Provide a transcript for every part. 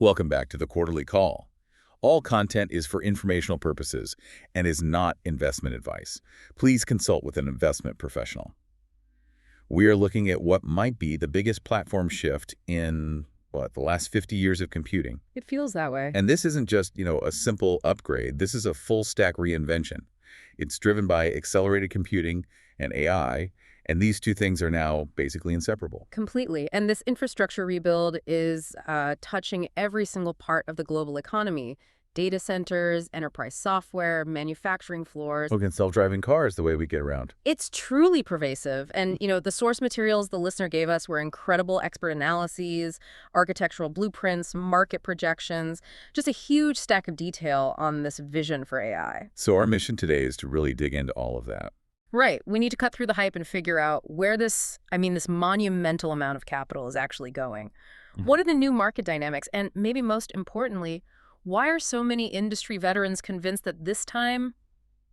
Welcome back to the Quarterly Call. All content is for informational purposes and is not investment advice. Please consult with an investment professional. We are looking at what might be the biggest platform shift in, the last 50 years of computing. It feels that way. And this isn't just, a simple upgrade. This is a full-stack reinvention. It's driven by accelerated computing and AI, and these two things are now basically inseparable. Completely. And this infrastructure rebuild is touching every single part of the global economy. Data centers, enterprise software, manufacturing floors. Look at self-driving cars, the way we get around. It's truly pervasive. And, the source materials the listener gave us were incredible expert analyses, architectural blueprints, market projections, just a huge stack of detail on this vision for AI. So our mission today is to really dig into all of that. Right. We need to cut through the hype and figure out where this monumental amount of capital is actually going. What are the new market dynamics? And maybe most importantly, why are so many industry veterans convinced that this time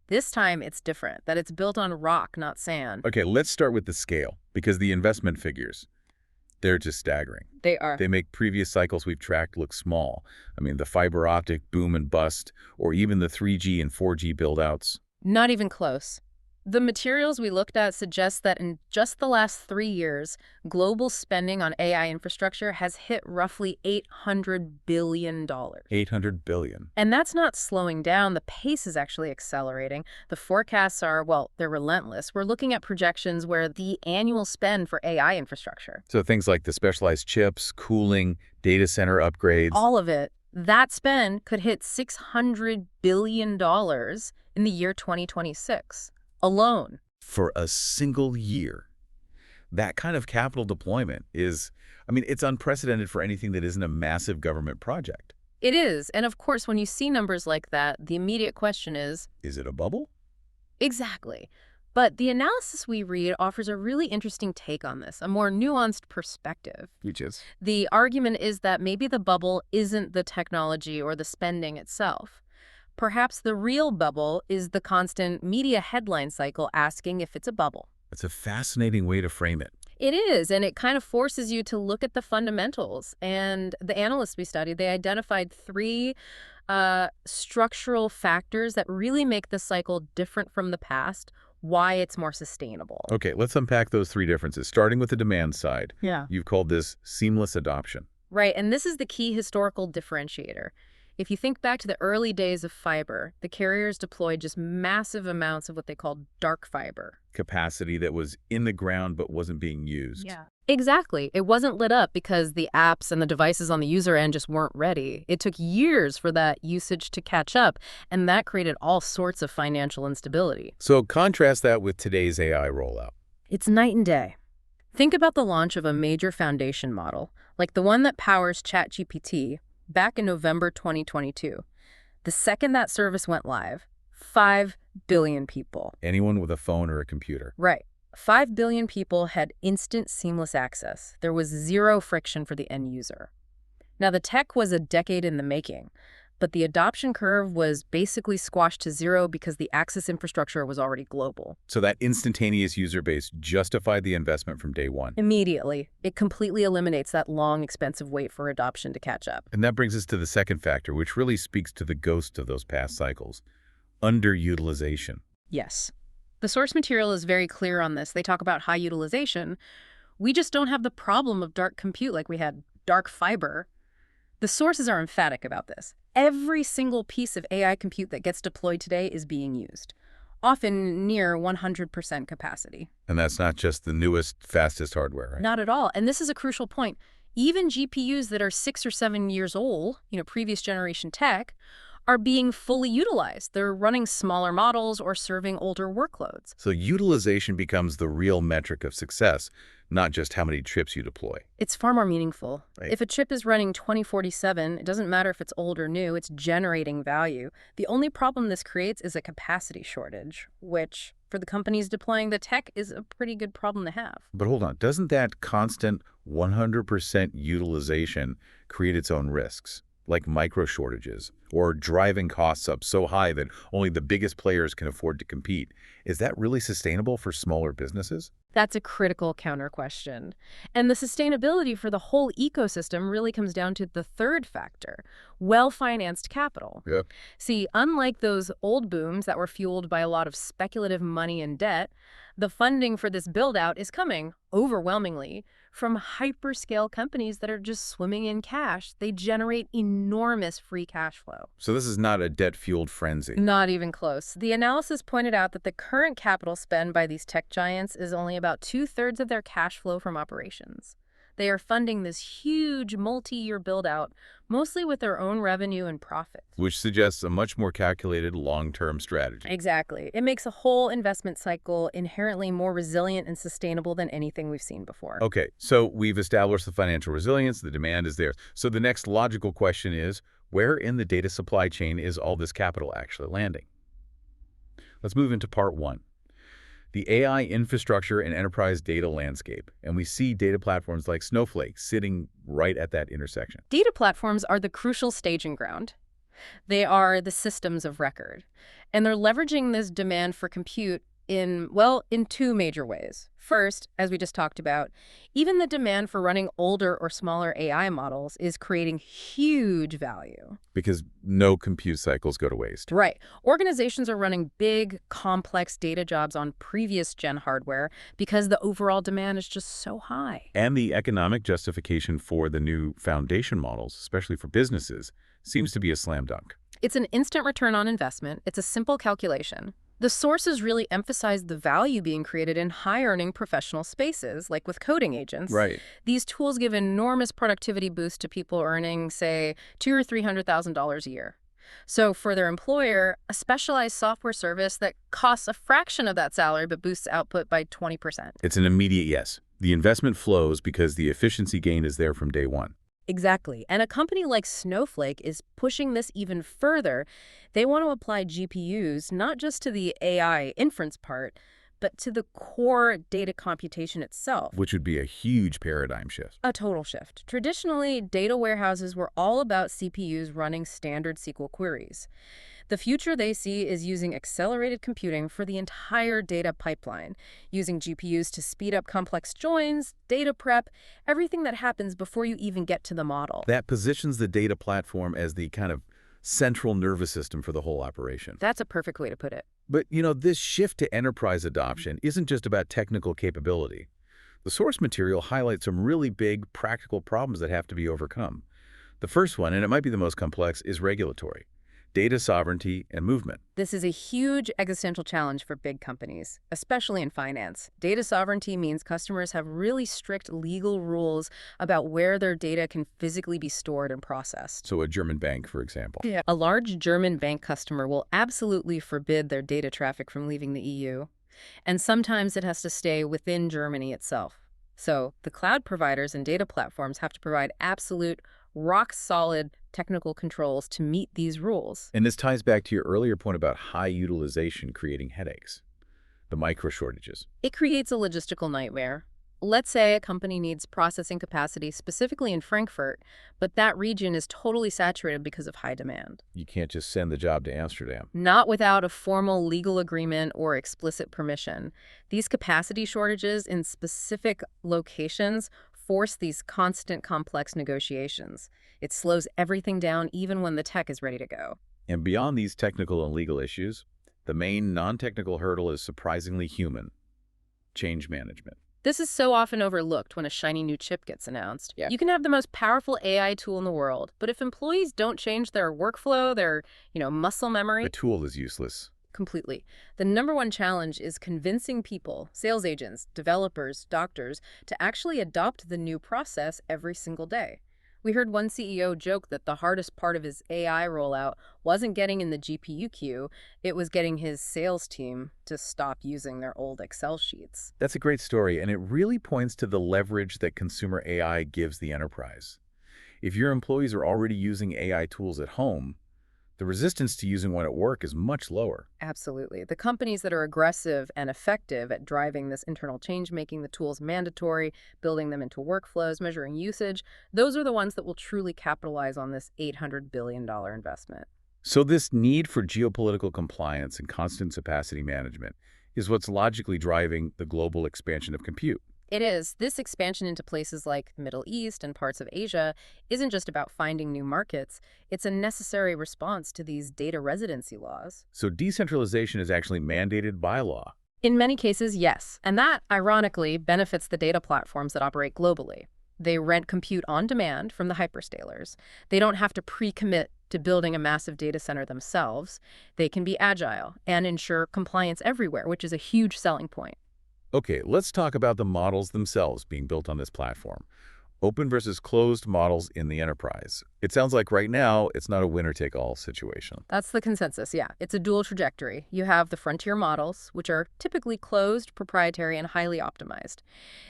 it's different, that it's built on rock, not sand? Okay, let's start with the scale, because the investment figures, they're just staggering. They are. They make previous cycles we've tracked look small. The fiber optic boom and bust, or even the 3G and 4G build-outs. Not even close. The materials we looked at suggest that in just the last 3 years, global spending on AI infrastructure has hit roughly $800 billion. $800 billion. And that's not slowing down. The pace is actually accelerating. The forecasts are, they're relentless. We're looking at projections where the annual spend for AI infrastructure. So things like the specialized chips, cooling, data center upgrades. All of it. That spend could hit $600 billion in the year 2026. Alone. For a single year. That kind of capital deployment is, it's unprecedented for anything that isn't a massive government project. It is. And of course, when you see numbers like that, the immediate question is it a bubble? Exactly. But the analysis we read offers a really interesting take on this, a more nuanced perspective. Which is? The argument is that maybe the bubble isn't the technology or the spending itself. Perhaps the real bubble is the constant media headline cycle asking if it's a bubble. It's a fascinating way to frame it. It is, and it kind of forces you to look at the fundamentals. And the analysts we studied, they identified 3 structural factors that really make the cycle different from the past, why it's more sustainable. Okay, let's unpack those 3 differences, starting with the demand side. Yeah. You've called this seamless adoption. Right, and this is the key historical differentiator. If you think back to the early days of fiber, the carriers deployed just massive amounts of what they called dark fiber. Capacity that was in the ground but wasn't being used. Yeah. Exactly. It wasn't lit up because the apps and the devices on the user end just weren't ready. It took years for that usage to catch up, and that created all sorts of financial instability. So contrast that with today's AI rollout. It's night and day. Think about the launch of a major foundation model, like the one that powers ChatGPT, back in November 2022. The second that service went live, 5 billion people. Anyone with a phone or a computer. Right. 5 billion people had instant seamless access. There was zero friction for the end user. Now, the tech was a decade in the making, but the adoption curve was basically squashed to zero because the access infrastructure was already global. So that instantaneous user base justified the investment from day one. Immediately. It completely eliminates that long, expensive wait for adoption to catch up. And that brings us to the second factor, which really speaks to the ghost of those past cycles. Underutilization. Yes. The source material is very clear on this. They talk about high utilization. We just don't have the problem of dark compute like we had dark fiber. The sources are emphatic about this. Every single piece of AI compute that gets deployed today is being used, often near 100% capacity. And that's not just the newest, fastest hardware, right? Not at all. And this is a crucial point. Even GPUs that are 6 or 7 years old, previous generation tech, are being fully utilized. They're running smaller models or serving older workloads. So utilization becomes the real metric of success, not just how many chips you deploy. It's far more meaningful. Right. If a chip is running 2047, it doesn't matter if it's old or new, it's generating value. The only problem this creates is a capacity shortage, which, for the companies deploying the tech, is a pretty good problem to have. But hold on, doesn't that constant 100% utilization create its own risks? like micro shortages, or driving costs up so high that only the biggest players can afford to compete. Is that really sustainable for smaller businesses? That's a critical counter question. And the sustainability for the whole ecosystem really comes down to the third factor, well-financed capital. Yeah. See, unlike those old booms that were fueled by a lot of speculative money and debt, the funding for this build-out is coming, overwhelmingly, from hyperscale companies that are just swimming in cash. They generate enormous free cash flow. So this is not a debt-fueled frenzy. Not even close. The analysis pointed out that the current capital spend by these tech giants is only about 2/3 of their cash flow from operations. They are funding this huge multi-year build-out, mostly with their own revenue and profit. Which suggests a much more calculated long-term strategy. Exactly. It makes a whole investment cycle inherently more resilient and sustainable than anything we've seen before. Okay, so we've established the financial resilience, the demand is there. So the next logical question is, where in the data supply chain is all this capital actually landing? Let's move into part one. The AI infrastructure and enterprise data landscape, and we see data platforms like Snowflake sitting right at that intersection. Data platforms are the crucial staging ground. They are the systems of record. And they're leveraging this demand for compute in two major ways. First, as we just talked about, even the demand for running older or smaller AI models is creating huge value. Because no compute cycles go to waste. Right. Organizations are running big, complex data jobs on previous gen hardware because the overall demand is just so high. And the economic justification for the new foundation models, especially for businesses, seems to be a slam dunk. It's an instant return on investment. It's a simple calculation. The sources really emphasize the value being created in high-earning professional spaces, like with coding agents. Right. These tools give enormous productivity boosts to people earning, say, $200,000 or $300,000 a year. So for their employer, a specialized software service that costs a fraction of that salary but boosts output by 20%. It's an immediate yes. The investment flows because the efficiency gain is there from day one. Exactly. And a company like Snowflake is pushing this even further. They want to apply GPUs not just to the AI inference part, but to the core data computation itself. Which would be a huge paradigm shift. A total shift. Traditionally, data warehouses were all about CPUs running standard SQL queries. The future they see is using accelerated computing for the entire data pipeline, using GPUs to speed up complex joins, data prep, everything that happens before you even get to the model. That positions the data platform as the kind of central nervous system for the whole operation. That's a perfect way to put it. But, this shift to enterprise adoption isn't just about technical capability. The source material highlights some really big, practical problems that have to be overcome. The first one, and it might be the most complex, is regulatory. Data sovereignty and movement. This is a huge existential challenge for big companies, especially in finance. Data sovereignty means customers have really strict legal rules about where their data can physically be stored and processed. So a German bank, for example. Yeah. A large German bank customer will absolutely forbid their data traffic from leaving the EU. And sometimes it has to stay within Germany itself. So the cloud providers and data platforms have to provide absolute, rock-solid technical controls to meet these rules. And this ties back to your earlier point about high utilization creating headaches, the micro shortages. It creates a logistical nightmare. Let's say a company needs processing capacity specifically in Frankfurt, but that region is totally saturated because of high demand. You can't just send the job to Amsterdam. Not without a formal legal agreement or explicit permission. These capacity shortages in specific locations force these constant complex negotiations. It slows everything down even when the tech is ready to go. And beyond these technical and legal issues, the main non-technical hurdle is surprisingly human: change management. This is so often overlooked when a shiny new chip gets announced. Yeah. You can have the most powerful AI tool in the world, but if employees don't change their workflow, their, muscle memory, The tool is useless. completely. The number one challenge is convincing people, sales agents, developers, doctors, to actually adopt the new process every single day. We heard one CEO joke that the hardest part of his AI rollout wasn't getting in the GPU queue, it was getting his sales team to stop using their old Excel sheets. That's a great story, and it really points to the leverage that consumer AI gives the enterprise. If your employees are already using AI tools at home, The resistance to using one at work is much lower. Absolutely. The companies that are aggressive and effective at driving this internal change, making the tools mandatory, building them into workflows, measuring usage, those are the ones that will truly capitalize on this $800 billion investment. So this need for geopolitical compliance and constant capacity management is what's logically driving the global expansion of compute. It is. This expansion into places like the Middle East and parts of Asia isn't just about finding new markets. It's a necessary response to these data residency laws. So decentralization is actually mandated by law. In many cases, yes. And that, ironically, benefits the data platforms that operate globally. They rent compute on demand from the hyperscalers. They don't have to pre-commit to building a massive data center themselves. They can be agile and ensure compliance everywhere, which is a huge selling point. Okay, let's talk about the models themselves being built on this platform. Open versus closed models in the enterprise. It sounds like right now it's not a winner-take-all situation. That's the consensus, yeah. It's a dual trajectory. You have the frontier models, which are typically closed, proprietary, and highly optimized.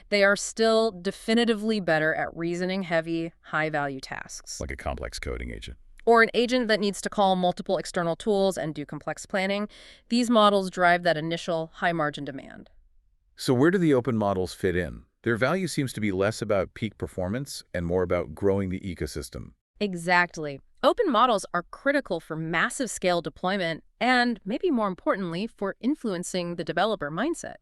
They are still definitively better at reasoning-heavy, high-value tasks. Like a complex coding agent. Or an agent that needs to call multiple external tools and do complex planning. These models drive that initial high-margin demand. So where do the open models fit in? Their value seems to be less about peak performance and more about growing the ecosystem. Exactly. Open models are critical for massive scale deployment and, maybe more importantly, for influencing the developer mindset.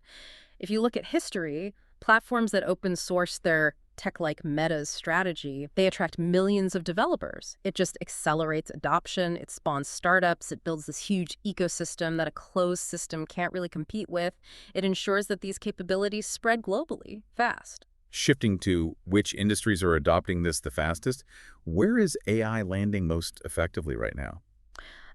If you look at history, platforms that open source their tech-like Meta's strategy, they attract millions of developers. It just accelerates adoption, it spawns startups, it builds this huge ecosystem that a closed system can't really compete with. It ensures that these capabilities spread globally, fast. Shifting to which industries are adopting this the fastest, where is AI landing most effectively right now?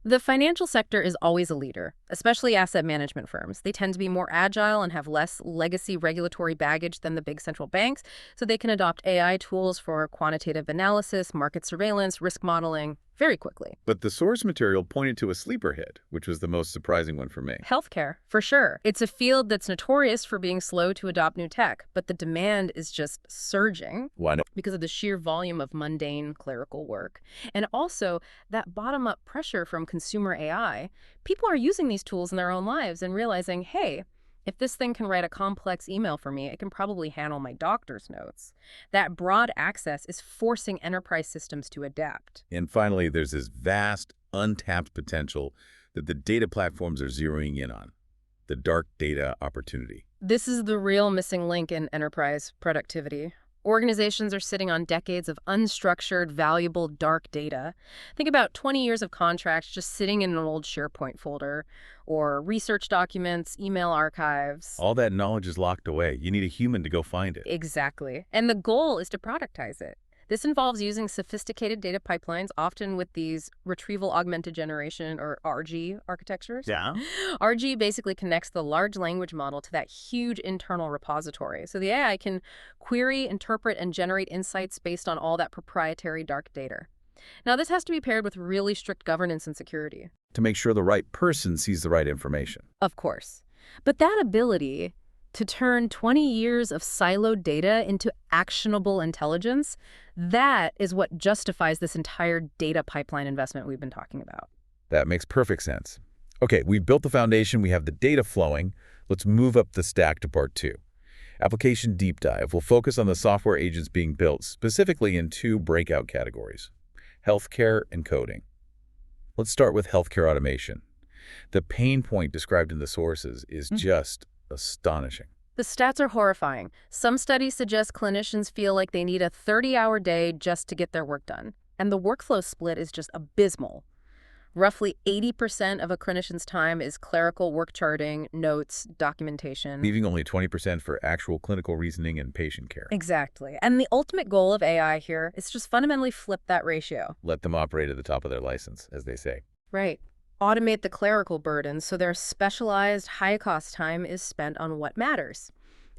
The financial sector is always a leader, especially asset management firms. They tend to be more agile and have less legacy regulatory baggage than the big central banks, so they can adopt AI tools for quantitative analysis, market surveillance, risk modeling very quickly. But the source material pointed to a sleeper hit, which was the most surprising one for me. Healthcare, for sure. It's a field that's notorious for being slow to adopt new tech, but the demand is just surging. Why not? Because of the sheer volume of mundane clerical work. And also that bottom-up pressure from consumer AI. People are using these tools in their own lives and realizing, hey, if this thing can write a complex email for me, it can probably handle my doctor's notes. That broad access is forcing enterprise systems to adapt. And finally, there's this vast, untapped potential that the data platforms are zeroing in on, the dark data opportunity. This is the real missing link in enterprise productivity. Organizations are sitting on decades of unstructured, valuable, dark data. Think about 20 years of contracts just sitting in an old SharePoint folder, or research documents, email archives. All that knowledge is locked away. You need a human to go find it. Exactly. And the goal is to productize it. This involves using sophisticated data pipelines, often with these retrieval augmented generation, or RG, architectures. Yeah. RG basically connects the large language model to that huge internal repository. So the AI can query, interpret, and generate insights based on all that proprietary dark data. Now, this has to be paired with really strict governance and security. To make sure the right person sees the right information. Of course. But that ability to turn 20 years of siloed data into actionable intelligence, that is what justifies this entire data pipeline investment we've been talking about. That makes perfect sense. Okay, we've built the foundation, we have the data flowing. Let's move up the stack to part 2. Application deep dive. We'll focus on the software agents being built, specifically in 2 breakout categories: healthcare and coding. Let's start with healthcare automation. The pain point described in the sources is just astonishing. The stats are horrifying. Some studies suggest clinicians feel like they need a 30-hour day just to get their work done. And the workflow split is just abysmal. Roughly 80% of a clinician's time is clerical work charting, notes, documentation. Leaving only 20% for actual clinical reasoning and patient care. Exactly. And the ultimate goal of AI here is just fundamentally flip that ratio. Let them operate at the top of their license, as they say. Right. Automate the clerical burden so their specialized, high-cost time is spent on what matters.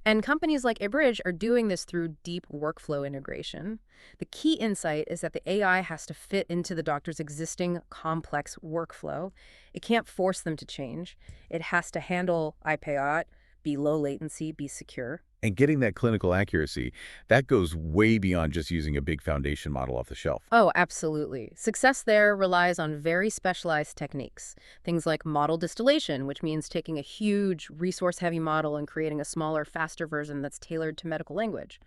And companies like Abridge are doing this through deep workflow integration. The key insight is that the AI has to fit into the doctor's existing complex workflow. It can't force them to change. It has to handle IPAOT, be low latency, be secure. And getting that clinical accuracy, that goes way beyond just using a big foundation model off the shelf. Oh, absolutely. Success there relies on very specialized techniques. Things like model distillation, which means taking a huge, resource-heavy model and creating a smaller, faster version that's tailored to medical language.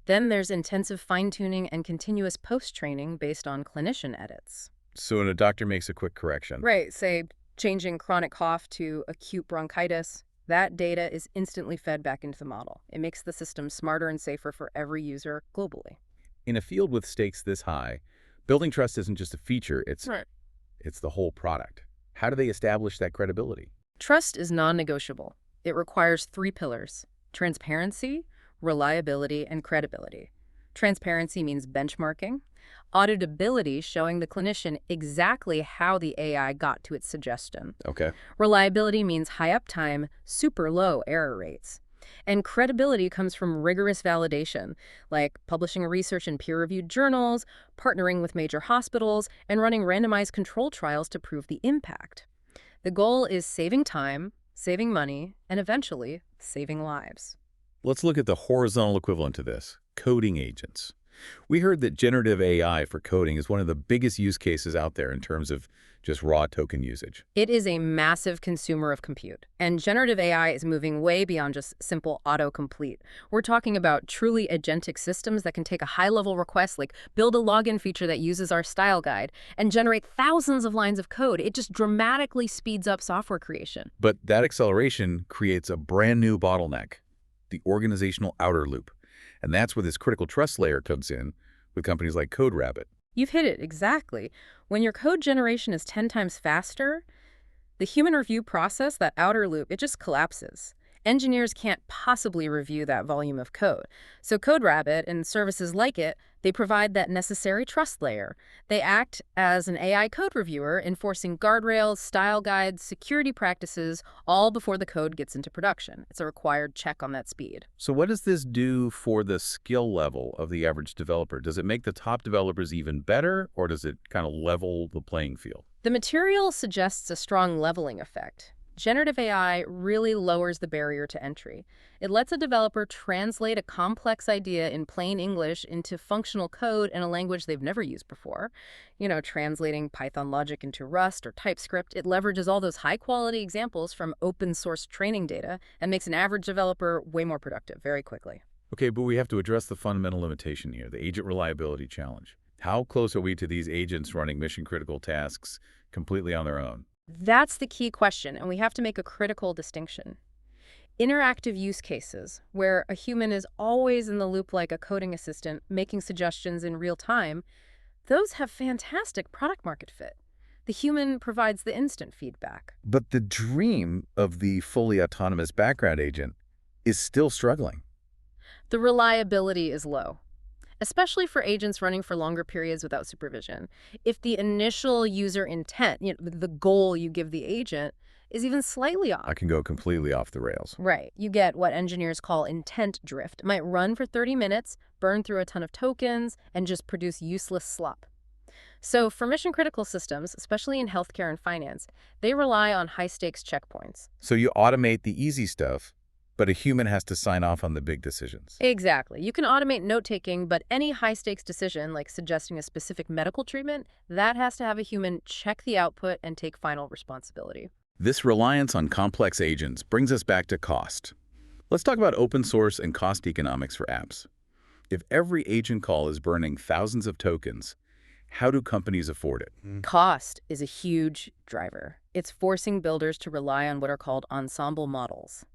Then there's intensive fine-tuning and continuous post-training based on clinician edits. So when a doctor makes a quick correction. Right, say changing chronic cough to acute bronchitis, that data is instantly fed back into the model. It makes the system smarter and safer for every user globally. In a field with stakes this high, building trust isn't just a feature, Right. it's the whole product. How do they establish that credibility? Trust is non-negotiable. It requires three pillars: transparency, reliability, and credibility. Transparency means benchmarking. Auditability, showing the clinician exactly how the AI got to its suggestion. Okay. Reliability means high uptime, super low error rates. And credibility comes from rigorous validation, like publishing research in peer-reviewed journals, partnering with major hospitals, and running randomized control trials to prove the impact. The goal is saving time, saving money, and eventually saving lives. Let's look at the horizontal equivalent to this, coding agents. We heard that generative AI for coding is one of the biggest use cases out there in terms of just raw token usage. It is a massive consumer of compute, and generative AI is moving way beyond just simple autocomplete. We're talking about truly agentic systems that can take a high-level request, like build a login feature that uses our style guide, and generate thousands of lines of code. It just dramatically speeds up software creation. But that acceleration creates a brand new bottleneck, the organizational outer loop. And that's where this critical trust layer comes in with companies like CodeRabbit. You've hit it, exactly. When your code generation is 10 times faster, the human review process, that outer loop, it just collapses. Engineers can't possibly review that volume of code. So CodeRabbit and services like it, they provide that necessary trust layer. They act as an AI code reviewer, enforcing guardrails, style guides, security practices, all before the code gets into production. It's a required check on that speed. So what does this do for the skill level of the average developer? Does it make the top developers even better, or does it kind of level the playing field? The material suggests a strong leveling effect. Generative AI really lowers the barrier to entry. It lets a developer translate a complex idea in plain English into functional code in a language they've never used before. Translating Python logic into Rust or TypeScript, it leverages all those high-quality examples from open-source training data and makes an average developer way more productive very quickly. Okay, but we have to address the fundamental limitation here, the agent reliability challenge. How close are we to these agents running mission-critical tasks completely on their own? That's the key question, and we have to make a critical distinction. Interactive use cases, where a human is always in the loop like a coding assistant, making suggestions in real time, those have fantastic product market fit. The human provides the instant feedback. But the dream of the fully autonomous background agent is still struggling. The reliability is low, especially for agents running for longer periods without supervision. If the initial user intent, the goal you give the agent, is even slightly off. I can go completely off the rails. Right. You get what engineers call intent drift. It might run for 30 minutes, burn through a ton of tokens, and just produce useless slop. So for mission-critical systems, especially in healthcare and finance, they rely on high-stakes checkpoints. So you automate the easy stuff, but a human has to sign off on the big decisions. Exactly. You can automate note-taking, but any high-stakes decision, like suggesting a specific medical treatment, that has to have a human check the output and take final responsibility. This reliance on complex agents brings us back to cost. Let's talk about open source and cost economics for apps. If every agent call is burning thousands of tokens, how do companies afford it? Cost is a huge driver. It's forcing builders to rely on what are called ensemble models.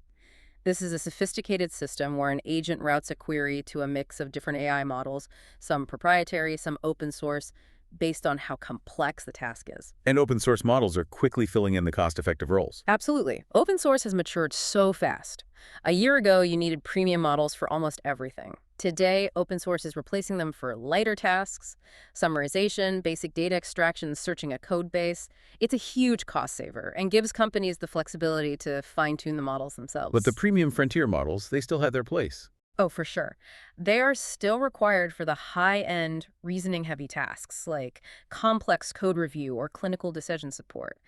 This is a sophisticated system where an agent routes a query to a mix of different AI models, some proprietary, some open source, based on how complex the task is. And open source models are quickly filling in the cost-effective roles. Absolutely. Open source has matured so fast. A year ago, you needed premium models for almost everything. Today, open source is replacing them for lighter tasks, summarization, basic data extraction, searching a code base. It's a huge cost saver and gives companies the flexibility to fine-tune the models themselves. But the premium frontier models, they still have their place. Oh, for sure. They are still required for the high-end, reasoning-heavy tasks like complex code review or clinical decision support.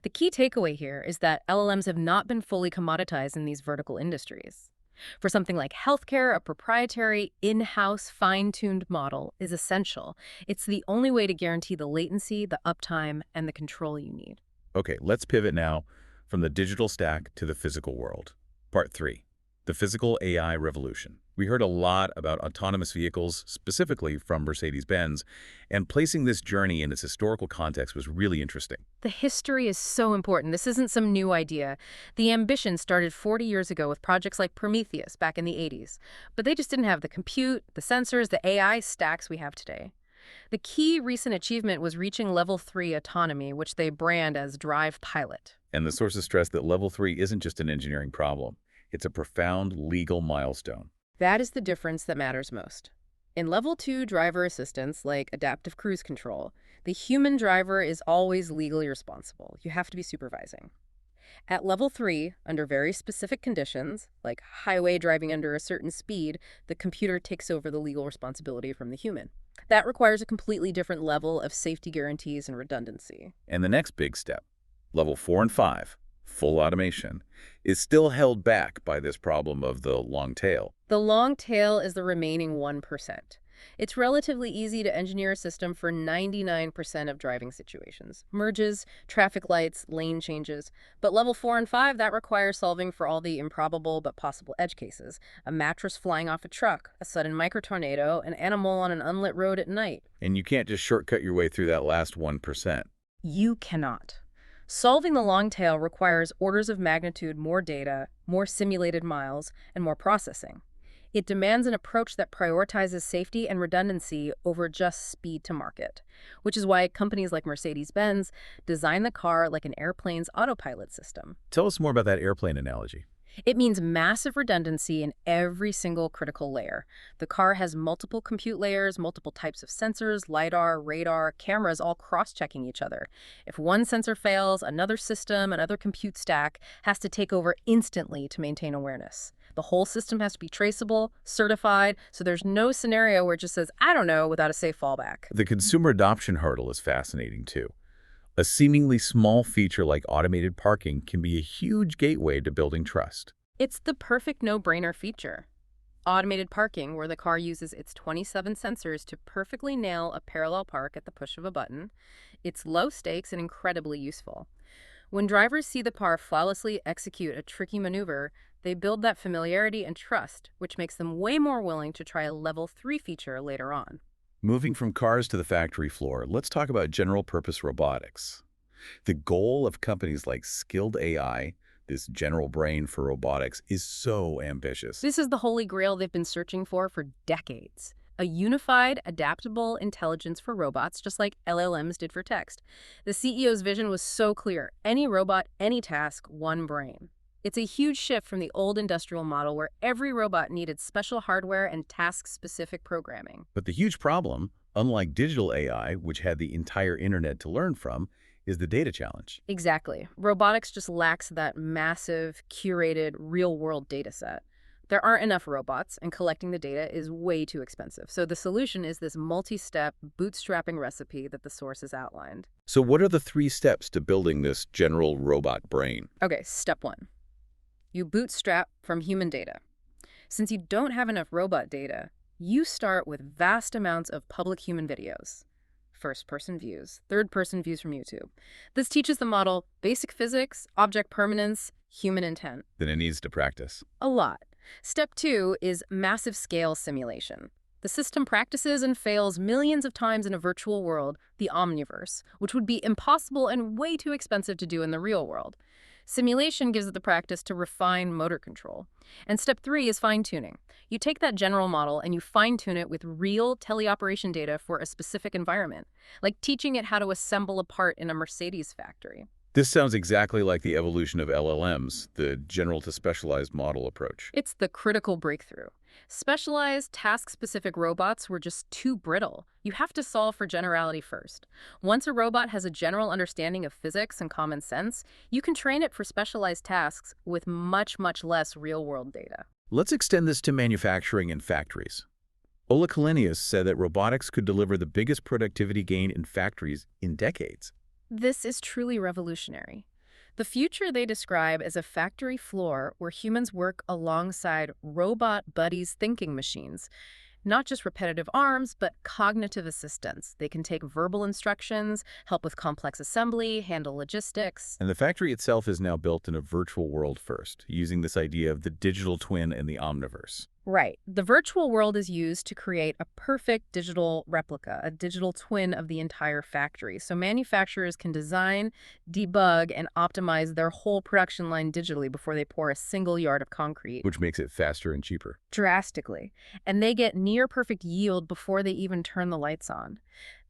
The key takeaway here is that LLMs have not been fully commoditized in these vertical industries. For something like healthcare, a proprietary, in-house, fine-tuned model is essential. It's the only way to guarantee the latency, the uptime, and the control you need. Okay, let's pivot now from the digital stack to the physical world. Part 3, the physical AI revolution. We heard a lot about autonomous vehicles, specifically from Mercedes-Benz, and placing this journey in its historical context was really interesting. The history is so important. This isn't some new idea. The ambition started 40 years ago with projects like Prometheus back in the 80s. But they just didn't have the compute, the sensors, the AI stacks we have today. The key recent achievement was reaching level 3 autonomy, which they brand as Drive Pilot. And the sources stress that level 3 isn't just an engineering problem. It's a profound legal milestone. That is the difference that matters most. In level 2 driver assistance, like adaptive cruise control, the human driver is always legally responsible. You have to be supervising. At level 3, under very specific conditions, like highway driving under a certain speed, the computer takes over the legal responsibility from the human. That requires a completely different level of safety guarantees and redundancy. And the next big step, level 4 and 5, full automation, is still held back by this problem of the long tail. The long tail is the remaining 1%. It's relatively easy to engineer a system for 99% of driving situations. Merges, traffic lights, lane changes. But level 4 and 5, that requires solving for all the improbable but possible edge cases. A mattress flying off a truck, a sudden microtornado, an animal on an unlit road at night. And you can't just shortcut your way through that last 1%. You cannot. Solving the long tail requires orders of magnitude more data, more simulated miles, and more processing. It demands an approach that prioritizes safety and redundancy over just speed to market, which is why companies like Mercedes-Benz design the car like an airplane's autopilot system. Tell us more about that airplane analogy. It means massive redundancy in every single critical layer. The car has multiple compute layers, multiple types of sensors, LiDAR, radar, cameras all cross-checking each other. If one sensor fails, another system, another compute stack has to take over instantly to maintain awareness. The whole system has to be traceable, certified, so there's no scenario where it just says, I don't know, without a safe fallback. The consumer adoption hurdle is fascinating, too. A seemingly small feature like automated parking can be a huge gateway to building trust. It's the perfect no-brainer feature. Automated parking, where the car uses its 27 sensors to perfectly nail a parallel park at the push of a button. It's low stakes and incredibly useful. When drivers see the car flawlessly execute a tricky maneuver, they build that familiarity and trust, which makes them way more willing to try a level 3 feature later on. Moving from cars to the factory floor, let's talk about general-purpose robotics. The goal of companies like Skilled AI, this general brain for robotics, is so ambitious. This is the holy grail they've been searching for decades. A unified, adaptable intelligence for robots, just like LLMs did for text. The CEO's vision was so clear. Any robot, any task, one brain. It's a huge shift from the old industrial model where every robot needed special hardware and task-specific programming. But the huge problem, unlike digital AI, which had the entire internet to learn from, is the data challenge. Exactly. Robotics just lacks that massive, curated, real-world data set. There aren't enough robots, and collecting the data is way too expensive. So the solution is this multi-step, bootstrapping recipe that the source has outlined. So what are the 3 steps to building this general robot brain? Okay, step 1. You bootstrap from human data. Since you don't have enough robot data, you start with vast amounts of public human videos. First-person views, third-person views from YouTube. This teaches the model basic physics, object permanence, human intent. Then it needs to practice. A lot. Step 2 is massive scale simulation. The system practices and fails millions of times in a virtual world, the omniverse, which would be impossible and way too expensive to do in the real world. Simulation gives it the practice to refine motor control. And step 3 is fine-tuning. You take that general model and you fine-tune it with real teleoperation data for a specific environment, like teaching it how to assemble a part in a Mercedes factory. This sounds exactly like the evolution of LLMs, the general to specialized model approach. It's the critical breakthrough. Specialized, task-specific robots were just too brittle. You have to solve for generality first. Once a robot has a general understanding of physics and common sense, you can train it for specialized tasks with much, much less real-world data. Let's extend this to manufacturing and factories. Ola Kalenius said that robotics could deliver the biggest productivity gain in factories in decades. This is truly revolutionary. The future they describe as a factory floor where humans work alongside robot buddies thinking machines. Not just repetitive arms, but cognitive assistants. They can take verbal instructions, help with complex assembly, handle logistics. And the factory itself is now built in a virtual world first, using this idea of the digital twin and the omniverse. Right. The virtual world is used to create a perfect digital replica, a digital twin of the entire factory. So manufacturers can design, debug, and optimize their whole production line digitally before they pour a single yard of concrete. Which makes it faster and cheaper. Drastically. And they get near perfect yield before they even turn the lights on.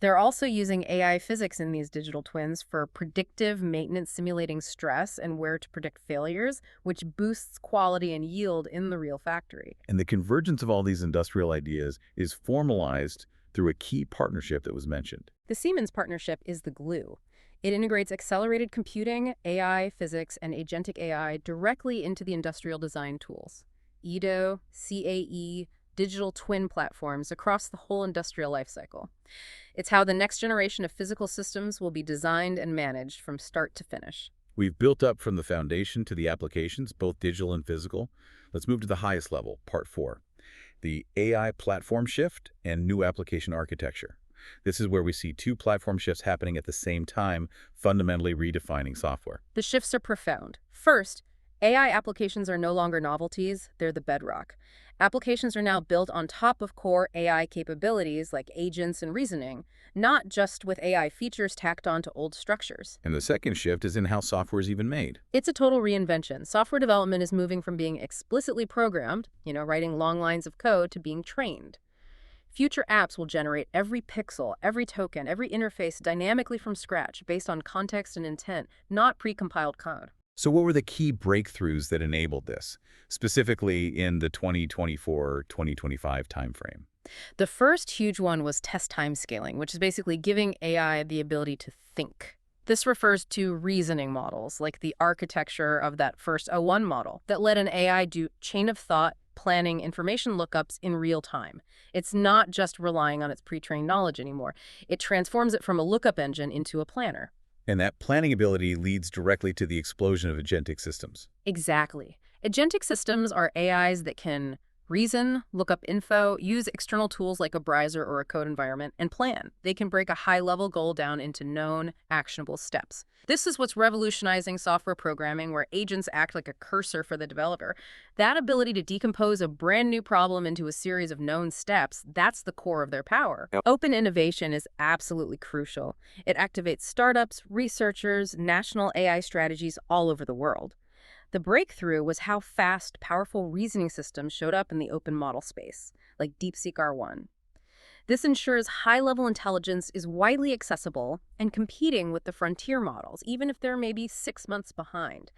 They're also using AI physics in these digital twins for predictive maintenance, simulating stress and where to predict failures, which boosts quality and yield in the real factory. And the convergence of all these industrial ideas is formalized through a key partnership that was mentioned. The Siemens partnership is the glue. It integrates accelerated computing, AI, physics, and agentic AI directly into the industrial design tools. EDO, CAE, digital twin platforms across the whole industrial lifecycle. It's how the next generation of physical systems will be designed and managed from start to finish. We've built up from the foundation to the applications, both digital and physical. Let's move to the highest level, part 4, the AI platform shift and new application architecture. This is where we see two platform shifts happening at the same time, fundamentally redefining software. The shifts are profound. First, AI applications are no longer novelties, they're the bedrock. Applications are now built on top of core AI capabilities like agents and reasoning, not just with AI features tacked onto old structures. And the second shift is in how software is even made. It's a total reinvention. Software development is moving from being explicitly programmed, writing long lines of code, to being trained. Future apps will generate every pixel, every token, every interface dynamically from scratch based on context and intent, not pre-compiled code. So what were the key breakthroughs that enabled this, specifically in the 2024-2025 timeframe? The first huge one was test time scaling, which is basically giving AI the ability to think. This refers to reasoning models, like the architecture of that first O1 model that let an AI do chain of thought, planning, information lookups in real time. It's not just relying on its pre-trained knowledge anymore. It transforms it from a lookup engine into a planner. And that planning ability leads directly to the explosion of agentic systems. Exactly. Agentic systems are AIs that can reason, look up info, use external tools like a browser or a code environment, and plan. They can break a high-level goal down into known, actionable steps. This is what's revolutionizing software programming, where agents act like a cursor for the developer. That ability to decompose a brand new problem into a series of known steps, that's the core of their power. Yep. Open innovation is absolutely crucial. It activates startups, researchers, national AI strategies all over the world. The breakthrough was how fast, powerful reasoning systems showed up in the open model space, like DeepSeek R1. This ensures high-level intelligence is widely accessible and competing with the frontier models, even if they're maybe 6 months behind.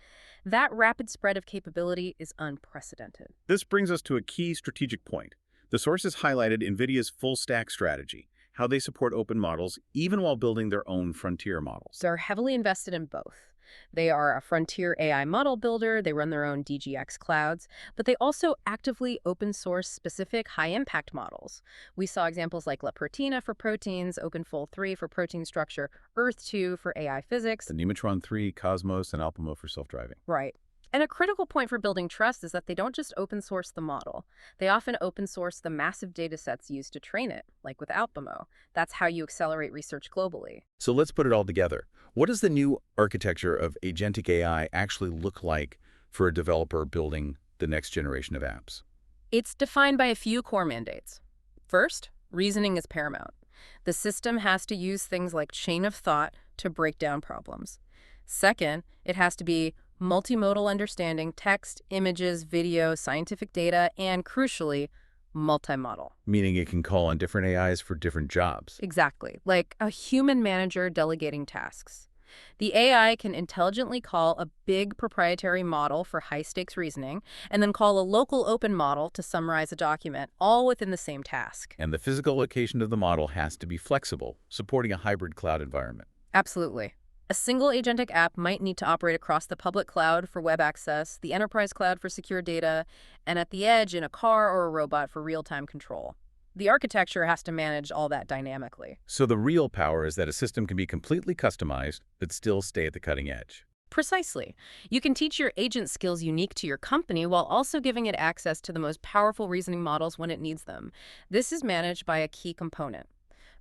That rapid spread of capability is unprecedented. This brings us to a key strategic point. The sources highlighted NVIDIA's full-stack strategy, how they support open models even while building their own frontier models. They're heavily invested in both. They are a frontier AI model builder, they run their own DGX clouds, but they also actively open source specific high-impact models. We saw examples like Lapertina for proteins, OpenFold 3 for protein structure, Earth 2 for AI physics. The Nematron 3, Cosmos, and Alpamo for self-driving. Right. And a critical point for building trust is that they don't just open source the model. They often open source the massive data sets used to train it, like with Alpamo. That's how you accelerate research globally. So let's put it all together. What does the new architecture of agentic AI actually look like for a developer building the next generation of apps? It's defined by a few core mandates. First, reasoning is paramount. The system has to use things like chain of thought to break down problems. Second, it has to be multimodal understanding, text, images, video, scientific data, and crucially, multimodal. Meaning it can call on different AIs for different jobs. Exactly, like a human manager delegating tasks. The AI can intelligently call a big proprietary model for high-stakes reasoning, and then call a local open model to summarize a document, all within the same task. And the physical location of the model has to be flexible, supporting a hybrid cloud environment. Absolutely. A single agentic app might need to operate across the public cloud for web access, the enterprise cloud for secure data, and at the edge in a car or a robot for real-time control. The architecture has to manage all that dynamically. So the real power is that a system can be completely customized, but still stay at the cutting edge. Precisely. You can teach your agent skills unique to your company while also giving it access to the most powerful reasoning models when it needs them. This is managed by a key component,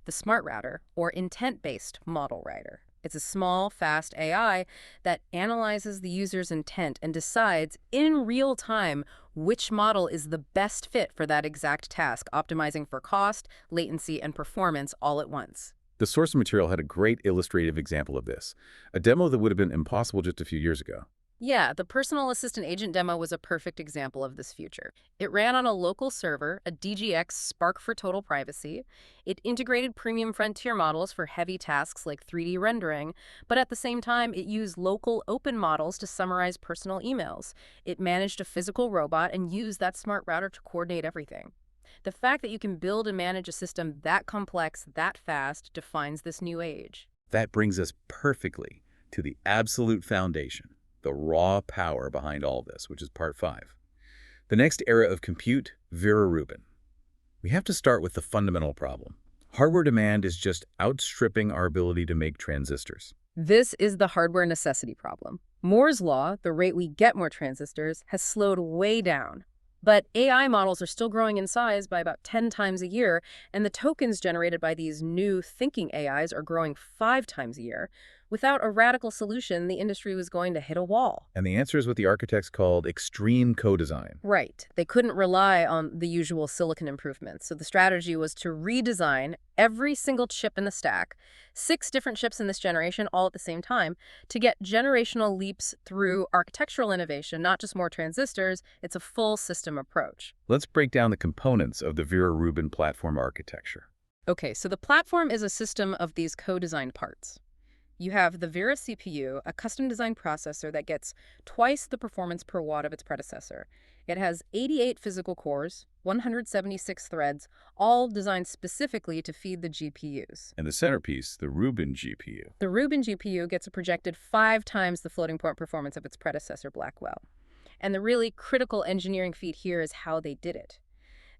the smart router, or intent-based model writer. It's a small, fast AI that analyzes the user's intent and decides in real time which model is the best fit for that exact task, optimizing for cost, latency, and performance all at once. The source material had a great illustrative example of this, a demo that would have been impossible just a few years ago. Yeah, the personal assistant agent demo was a perfect example of this future. It ran on a local server, a DGX Spark for total privacy. It integrated premium frontier models for heavy tasks like 3D rendering, but at the same time, it used local open models to summarize personal emails. It managed a physical robot and used that smart router to coordinate everything. The fact that you can build and manage a system that complex, that fast, defines this new age. That brings us perfectly to the absolute foundation, the raw power behind all this, which is part 5. The next era of compute, Vera Rubin. We have to start with the fundamental problem. Hardware demand is just outstripping our ability to make transistors. This is the hardware necessity problem. Moore's law, the rate we get more transistors, has slowed way down. But AI models are still growing in size by about 10 times a year, and the tokens generated by these new thinking AIs are growing 5 times a year. Without a radical solution, the industry was going to hit a wall. And the answer is what the architects called extreme co-design. Right. They couldn't rely on the usual silicon improvements, so the strategy was to redesign every single chip in the stack, 6 different chips in this generation all at the same time, to get generational leaps through architectural innovation, not just more transistors. It's a full system approach. Let's break down the components of the Vera Rubin platform architecture. Okay, so the platform is a system of these co-designed parts. You have the Vera CPU, a custom-designed processor that gets twice the performance per watt of its predecessor. It has 88 physical cores, 176 threads, all designed specifically to feed the GPUs. And the centerpiece, the Rubin GPU. The Rubin GPU gets a projected 5 times the floating point performance of its predecessor, Blackwell. And the really critical engineering feat here is how they did it.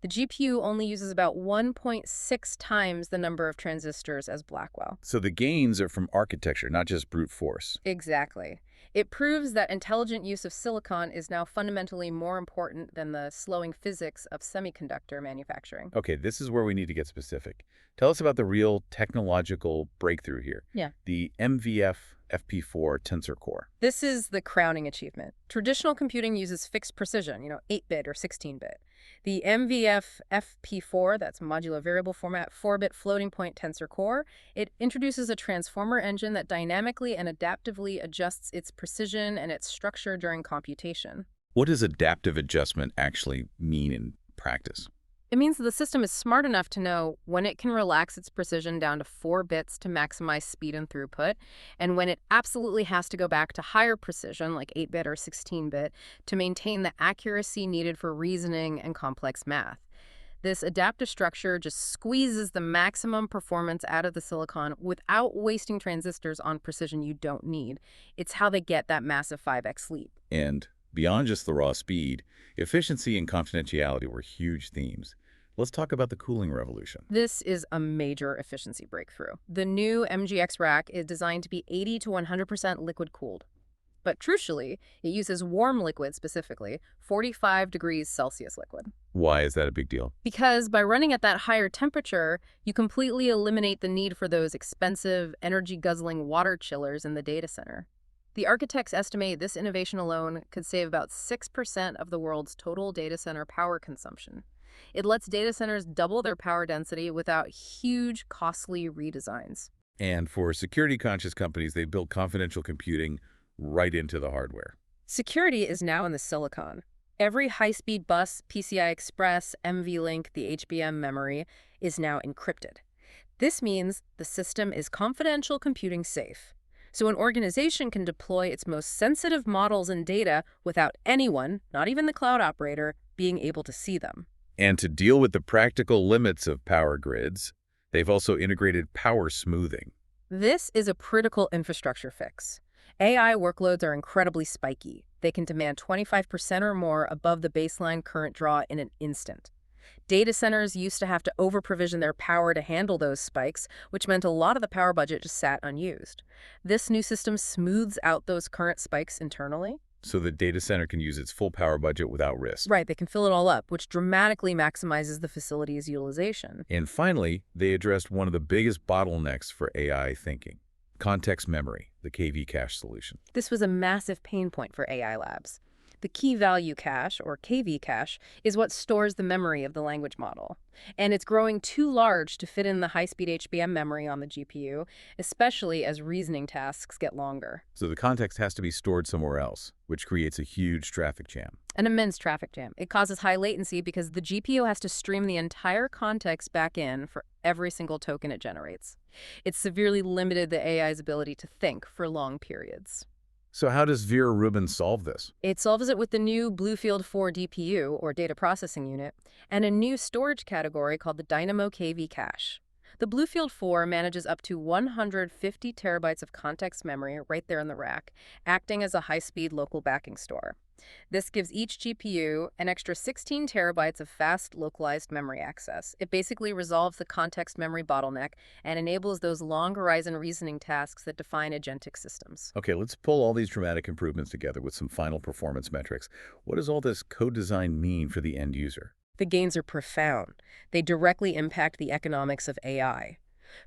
The GPU only uses about 1.6 times the number of transistors as Blackwell. So the gains are from architecture, not just brute force. Exactly. It proves that intelligent use of silicon is now fundamentally more important than the slowing physics of semiconductor manufacturing. Okay, this is where we need to get specific. Tell us about the real technological breakthrough here. Yeah. The MVF FP4 Tensor Core. This is the crowning achievement. Traditional computing uses fixed precision, 8-bit or 16-bit. The MVF FP4, that's modular variable format, 4-bit floating point tensor core, it introduces a transformer engine that dynamically and adaptively adjusts its precision and its structure during computation. What does adaptive adjustment actually mean in practice? It means that the system is smart enough to know when it can relax its precision down to 4 bits to maximize speed and throughput, and when it absolutely has to go back to higher precision, like 8-bit or 16-bit, to maintain the accuracy needed for reasoning and complex math. This adaptive structure just squeezes the maximum performance out of the silicon without wasting transistors on precision you don't need. It's how they get that massive 5x leap. And beyond just the raw speed, efficiency and confidentiality were huge themes. Let's talk about the cooling revolution. This is a major efficiency breakthrough. The new MGX rack is designed to be 80 to 100% liquid cooled. But crucially, it uses warm liquid specifically, 45 degrees Celsius liquid. Why is that a big deal? Because by running at that higher temperature, you completely eliminate the need for those expensive, energy-guzzling water chillers in the data center. The architects estimate this innovation alone could save about 6% of the world's total data center power consumption. It lets data centers double their power density without huge, costly redesigns. And for security-conscious companies, they built confidential computing right into the hardware. Security is now in the silicon. Every high-speed bus, PCI Express, NVLink, the HBM memory is now encrypted. This means the system is confidential computing safe. So an organization can deploy its most sensitive models and data without anyone, not even the cloud operator, being able to see them. And to deal with the practical limits of power grids, they've also integrated power smoothing. This is a critical infrastructure fix. AI workloads are incredibly spiky. They can demand 25% or more above the baseline current draw in an instant. Data centers used to have to over-provision their power to handle those spikes, which meant a lot of the power budget just sat unused. This new system smooths out those current spikes internally. So the data center can use its full power budget without risk. Right, they can fill it all up, which dramatically maximizes the facility's utilization. And finally, they addressed one of the biggest bottlenecks for AI thinking: context memory, the KV cache solution. This was a massive pain point for AI labs. The key value cache, or KV cache, is what stores the memory of the language model. And it's growing too large to fit in the high-speed HBM memory on the GPU, especially as reasoning tasks get longer. So the context has to be stored somewhere else, which creates a huge traffic jam. An immense traffic jam. It causes high latency because the GPU has to stream the entire context back in for every single token it generates. It's severely limited the AI's ability to think for long periods. So how does Vera Rubin solve this? It solves it with the new Bluefield 4 DPU, or data processing unit, and a new storage category called the Dynamo KV cache. The Bluefield 4 manages up to 150 terabytes of context memory right there in the rack, acting as a high-speed local backing store. This gives each GPU an extra 16 terabytes of fast, localized memory access. It basically resolves the context memory bottleneck and enables those long-horizon reasoning tasks that define agentic systems. Okay, let's pull all these dramatic improvements together with some final performance metrics. What does all this code design mean for the end user? The gains are profound. They directly impact the economics of AI.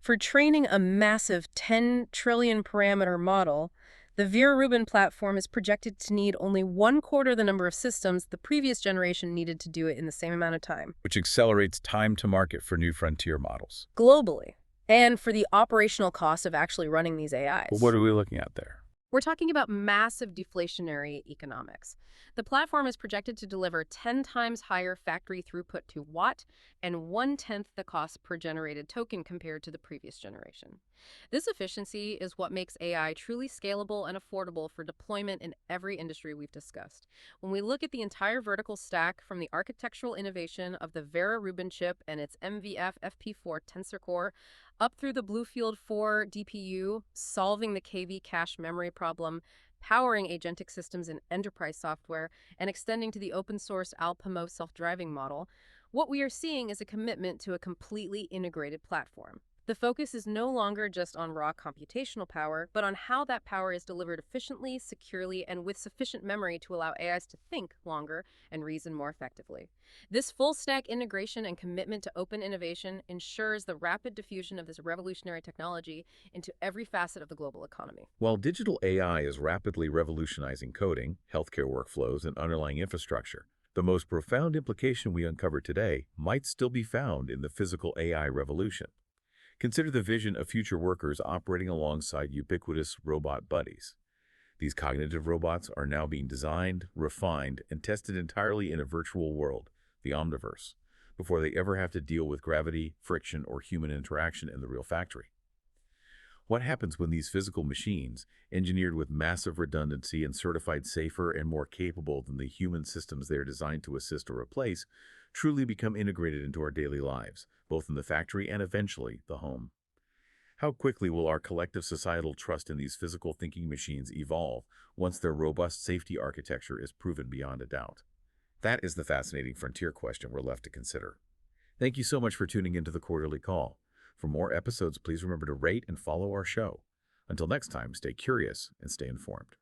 For training a massive 10 trillion parameter model, the Vera Rubin platform is projected to need only 1/4 the number of systems the previous generation needed to do it in the same amount of time. Which accelerates time to market for new frontier models. Globally. And for the operational cost of actually running these AIs. Well, what are we looking at there? We're talking about massive deflationary economics. The platform is projected to deliver 10 times higher factory throughput to watt and 1/10 the cost per generated token compared to the previous generation. This efficiency is what makes AI truly scalable and affordable for deployment in every industry we've discussed. When we look at the entire vertical stack, from the architectural innovation of the Vera Rubin chip and its MVF FP4 Tensor Core, up through the Bluefield 4 DPU, solving the KV cache memory problem, powering agentic systems in enterprise software, and extending to the open-source Alpamo self-driving model, what we are seeing is a commitment to a completely integrated platform. The focus is no longer just on raw computational power, but on how that power is delivered efficiently, securely, and with sufficient memory to allow AIs to think longer and reason more effectively. This full-stack integration and commitment to open innovation ensures the rapid diffusion of this revolutionary technology into every facet of the global economy. While digital AI is rapidly revolutionizing coding, healthcare workflows, and underlying infrastructure, the most profound implication we uncover today might still be found in the physical AI revolution. Consider the vision of future workers operating alongside ubiquitous robot buddies. These cognitive robots are now being designed, refined, and tested entirely in a virtual world, the Omniverse, before they ever have to deal with gravity, friction, or human interaction in the real factory. What happens when these physical machines, engineered with massive redundancy and certified safer and more capable than the human systems they are designed to assist or replace, truly become integrated into our daily lives, both in the factory and eventually the home? How quickly will our collective societal trust in these physical thinking machines evolve once their robust safety architecture is proven beyond a doubt? That is the fascinating frontier question we're left to consider. Thank you so much for tuning into the Quarterly Call. For more episodes, please remember to rate and follow our show. Until next time, stay curious and stay informed.